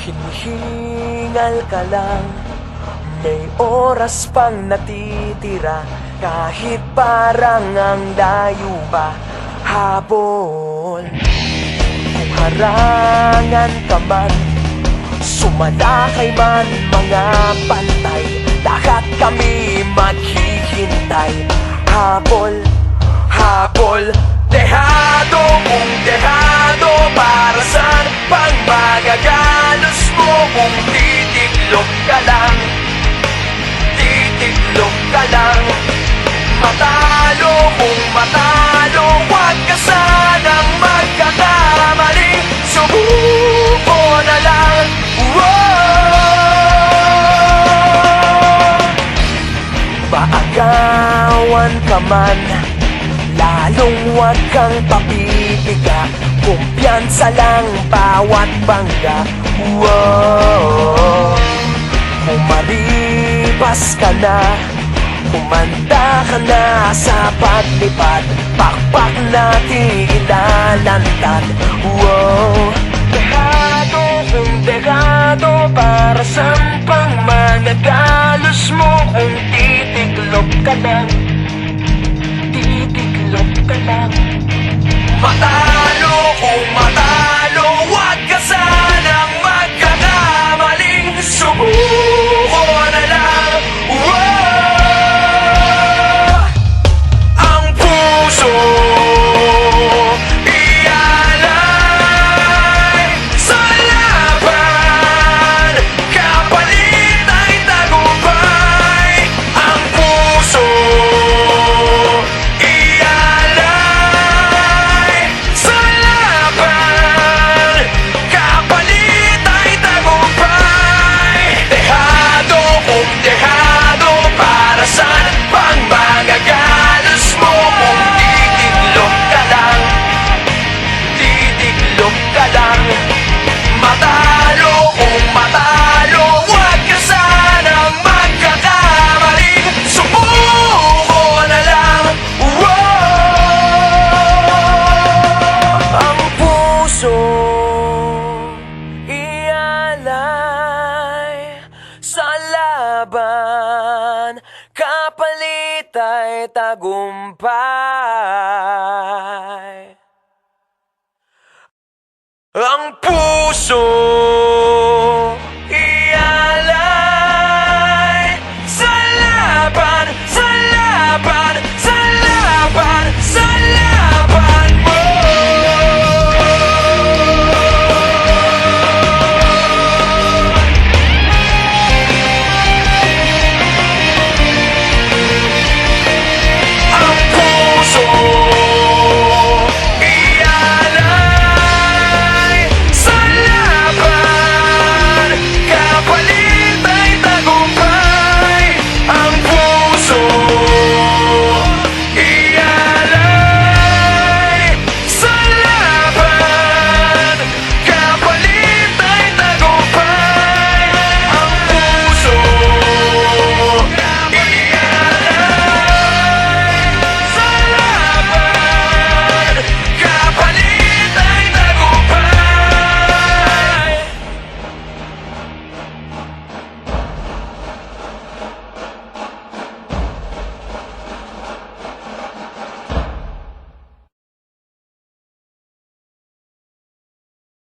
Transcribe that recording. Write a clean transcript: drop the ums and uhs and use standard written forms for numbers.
Hinihingal ka lang, may oras pang natitira. Kahit parang ang layo pa, habol. Kung harangan ka man, sumalakay man mga pantay, lahat kami maghihintay. Habol, habol, dehado kung dehado. Para saan pang magagalos mo kung titiklop ka lang? Titiklop ka lang. Matalo kung matalo, huwag ka sanang magkakamali. Subuko na lang. Maagawan ka man, lalong huwag kang papipiga. Kumpiyansa lang bawat bangga. Kung maripas ka na, kumanda ka na sa paglipad, pakpak natin ilalantad. Dehado kung dehado, para saan pang managalos mo kung titiklop ka lang? Titiklop ka lang. Matalo kung matalo, huwag ka sanang magkakamaling. Subuko na lang. Ang puso ialay sa laban, kapalit ay tagumpay. Ang puso ialay sa laban, kapalit ay tagumpay. Dehado kung dehado, para saan pang magagalos mo kung titiklop ka lang? Titiklop ka lang. Matalo kung matalo, huwag ka sanang magkakamaling. Subuko na lang. Ang puso ialay sa laban, kapalit ay tagumpay. Ang puso